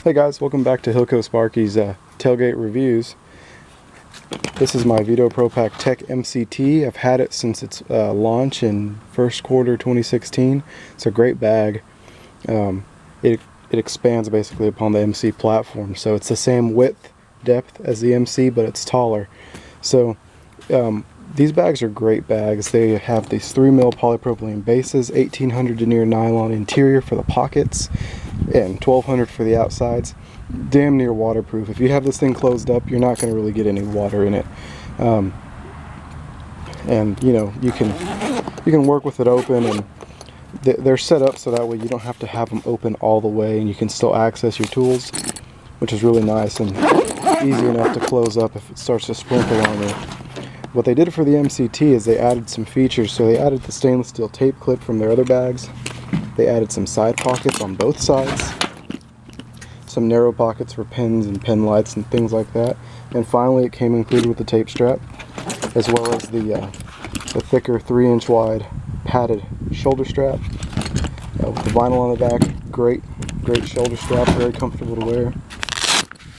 Hey guys, welcome back to Hilco Sparky's tailgate reviews. This is my Veto Pro Pack Tech MCT. I've had it since its launch in first quarter 2016. It's a great bag. It expands basically upon the MC platform, so it's the same width, depth as the MC, but it's taller. So these bags are great bags. They have these 3mm polypropylene bases, 1800 denier nylon interior for the pockets, and 1200 for the outsides. Damn near waterproof. If you have this thing closed up, you're not going to really get any water in it. And you know, you can work with it open, and they're set up so that way you don't have to have them open all the way, and you can still access your tools, which is really nice and easy enough to close up if it starts to sprinkle on you. What they did for the MCT is they added some features. So they added the stainless steel tape clip from their other bags. They added some side pockets on both sides, some narrow pockets for pens and pen lights and things like that. And finally, it came included with the tape strap, as well as the thicker 3-inch wide padded shoulder strap with the vinyl on the back. Great shoulder strap, very comfortable to wear.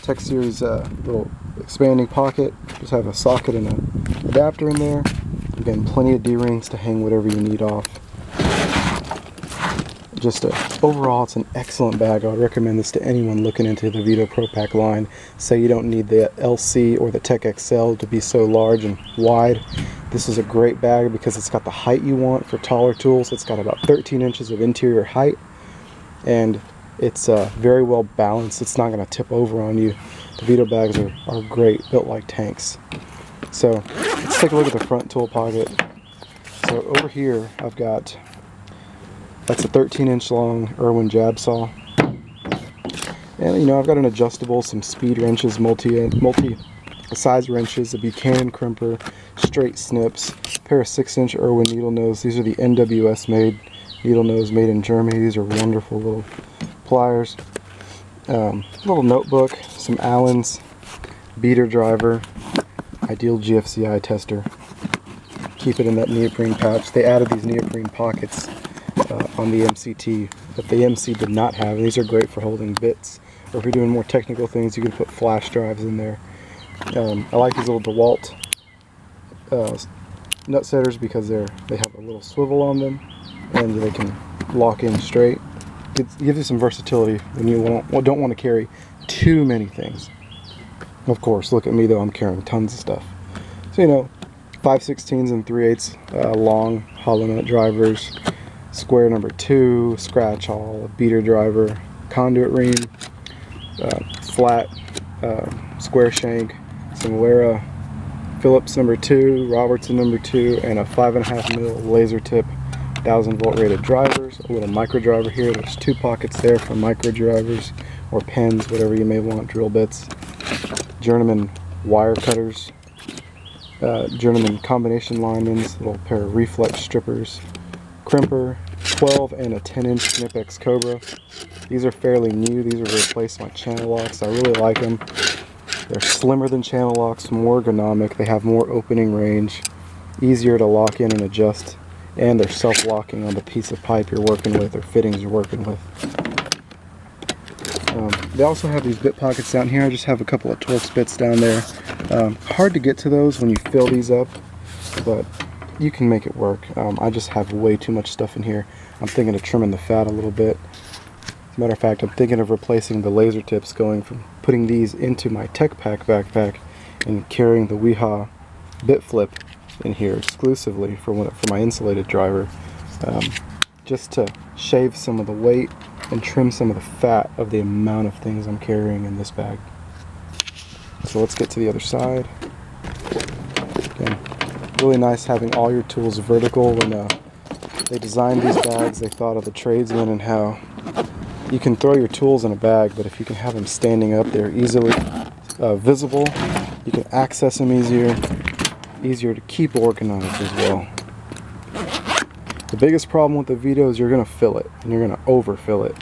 Tech Series little expanding pocket, just have a socket and an adapter in there. Again, plenty of D-rings to hang whatever you need off. Overall, it's an excellent bag. I would recommend this to anyone looking into the Veto Pro Pack line. Say you don't need the LC or the Tech XL to be so large and wide. This is a great bag because it's got the height you want for taller tools. It's got about 13 inches of interior height, and it's very well balanced. It's not going to tip over on you. The Veto bags are great, built like tanks. So let's take a look at the front tool pocket. So over here I've got, that's a 13-inch long Irwin jab saw, and you know, I've got an adjustable, some speed wrenches, multi size wrenches, a Buchanan crimper, straight snips, a pair of 6-inch Irwin needle nose. These are the NWS made needle nose, made in Germany. These are wonderful little pliers. Little notebook, some Allen's beater driver, ideal GFCI tester. Keep it in that neoprene pouch. They added these neoprene pockets on the MCT that the MC did not have. These are great for holding bits, or if you're doing more technical things, you can put flash drives in there. I like these little DeWalt nut setters because they have a little swivel on them, and they can lock in straight. It gives you some versatility when you don't want to carry too many things. Of course, look at me though, I'm carrying tons of stuff. So you know, 5/16 and 3/8 long hollow nut drivers, square number 2, scratch all, a beater driver, conduit ream, flat square shank, some Wera Phillips number 2, Robertson number 2, and a 5.5mm laser tip 1000-volt rated drivers. A little micro driver here. There's 2 pockets there for micro drivers or pens, whatever you may want, drill bits. Journeyman wire cutters, Journeyman combination linemen's, little pair of reflex strippers, crimper, 12 and a 10-inch Knipex Cobra. These are fairly new. These are replaced my channel locks. I really like them. They're slimmer than channel locks, more ergonomic. They have more opening range, easier to lock in and adjust, and they're self-locking on the piece of pipe you're working with or fittings you're working with. They also have these bit pockets down here. I just have a couple of Torx bits down there. Hard to get to those when you fill these up, but you can make it work. I just have way too much stuff in here. I'm thinking of trimming the fat a little bit. As a matter of fact, I'm thinking of replacing the laser tips, going from putting these into my Tech Pack backpack and carrying the Weha bit flip in here exclusively for my insulated driver, just to shave some of the weight and trim some of the fat of the amount of things I'm carrying in this bag. So let's get to the other side. Again, really nice having all your tools vertical. When they designed these bags, they thought of the tradesmen and how you can throw your tools in a bag, but if you can have them standing up, they're easily visible. You can access them easier to keep organized as well. The biggest problem with the Veto is you're going to fill it, and you're going to overfill it.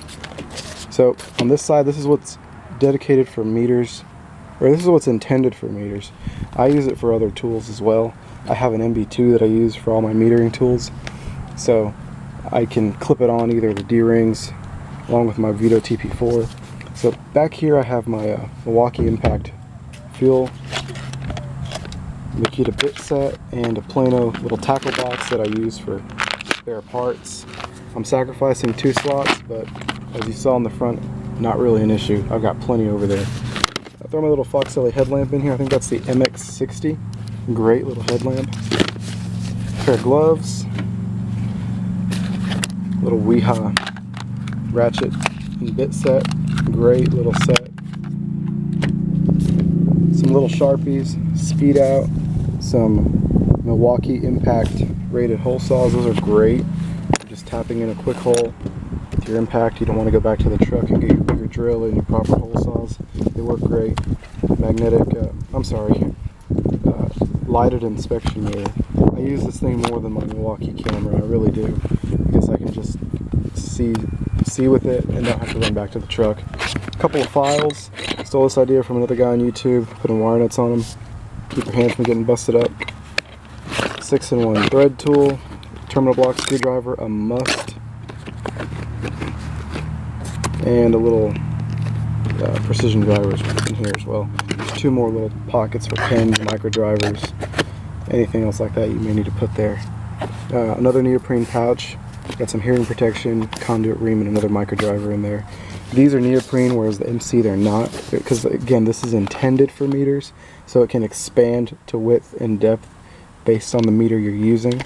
So on this side, this is what's dedicated for meters, or this is what's intended for meters. I use it for other tools as well. I have an MB2 that I use for all my metering tools, so I can clip it on either the D-rings along with my Veto TP4. So back here I have my Milwaukee Impact fuel, Makita bit set, and a Plano little tackle box that I use for spare parts. I'm sacrificing 2 slots, but as you saw in the front, not really an issue. I've got plenty over there. I throw my little Fox LA headlamp in here. I think that's the MX60. Great little headlamp. Pair of gloves. Little Weeha ratchet and bit set. Great little set. Some little Sharpies, speed out, some Milwaukee Impact rated hole saws. Those are great. Just tapping in a quick hole with your impact. You don't want to go back to the truck and get your bigger drill and your proper hole saws. They work great. Magnetic, lighted inspection mirror. I use this thing more than my Milwaukee camera. I really do, because I can just see with it and not have to run back to the truck. A couple of files. Stole this idea from another guy on YouTube. Putting wire nuts on them. Keep your hands from getting busted up. 6-in-1 thread tool. Terminal block screwdriver, a must. And a little precision drivers in here as well. There's 2 more little pockets for pins, micro drivers, anything else like that you may need to put there. Another neoprene pouch. Got some hearing protection, conduit ream, and another micro driver in there. These are neoprene, whereas the MC they're not, because again this is intended for meters, so it can expand to width and depth based on the meter you're using.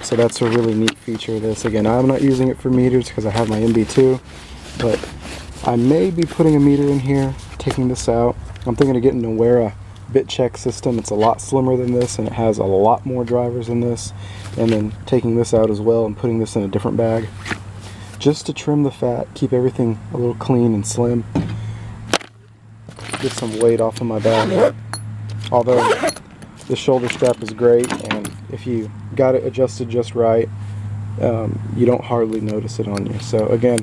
So that's a really neat feature of this. Again, I'm not using it for meters because I have my MB2, but I may be putting a meter in here, taking this out. I'm thinking of getting a Wera bit check system. It's a lot slimmer than this, and it has a lot more drivers than this. And then taking this out as well and putting this in a different bag, just to trim the fat, keep everything a little clean and slim. Get some weight off of my bag. Although the shoulder strap is great, and if you got it adjusted just right, you don't hardly notice it on you. So again,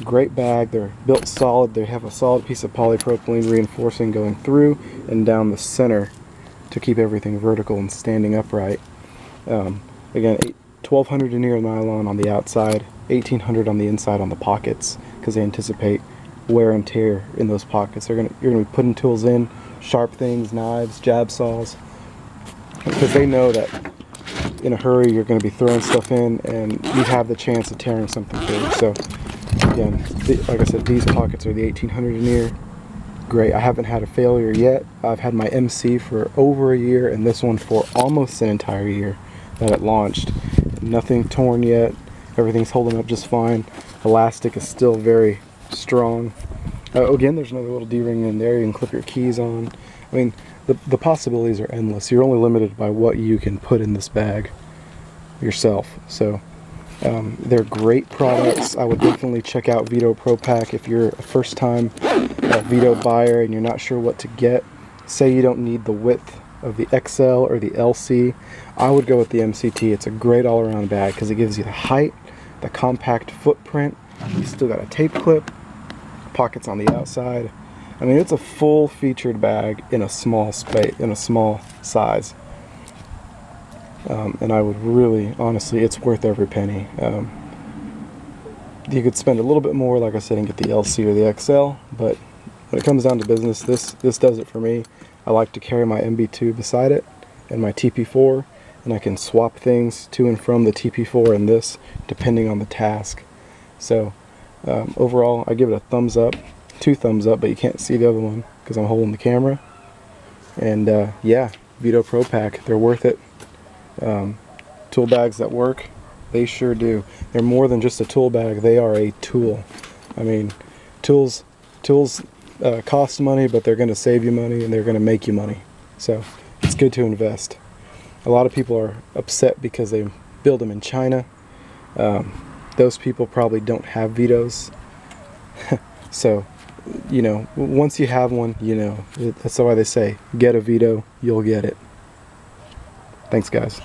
great bag. They're built solid. They have a solid piece of polypropylene reinforcing going through and down the center to keep everything vertical and standing upright. Again, 1200 denier nylon on the outside, 1800 on the inside on the pockets, because they anticipate wear and tear in those pockets. You're gonna be putting tools in, sharp things, knives, jab saws, because they know that in a hurry you're going to be throwing stuff in and you have the chance of tearing something through. So again, like I said, these pockets are the 1800 denier. Great. I haven't had a failure yet. I've had my MC for over a year and this one for almost an entire year that it launched. Nothing torn yet. Everything's holding up just fine. Elastic is still very strong. Again, there's another little D-ring in there you can clip your keys on. I mean, the possibilities are endless. You're only limited by what you can put in this bag yourself. So they're great products. I would definitely check out Veto Pro Pack if you're a first-time Veto buyer and you're not sure what to get. Say you don't need the width of the XL or the LC, I would go with the MCT. It's a great all-around bag because it gives you the height, the compact footprint. You still got a tape clip, pockets on the outside. I mean, it's a full-featured bag in a small space, in a small size. And I would really, honestly, it's worth every penny. You could spend a little bit more, like I said, and get the LC or the XL, but when it comes down to business, this does it for me. I like to carry my MB2 beside it and my TP4, and I can swap things to and from the TP4 and this, depending on the task. So overall, I give it a thumbs up, 2 thumbs up, but you can't see the other one because I'm holding the camera. And yeah, Veto Pro Pack, they're worth it. Tool bags that work, they sure do. They're more than just a tool bag, they are a tool. I mean, tools cost money, but they're going to save you money and they're going to make you money. So it's good to invest. A lot of people are upset because they build them in China. Those people probably don't have Vetos. So, you know, once you have one, you know, that's why they say, get a Veto, you'll get it. Thanks, guys.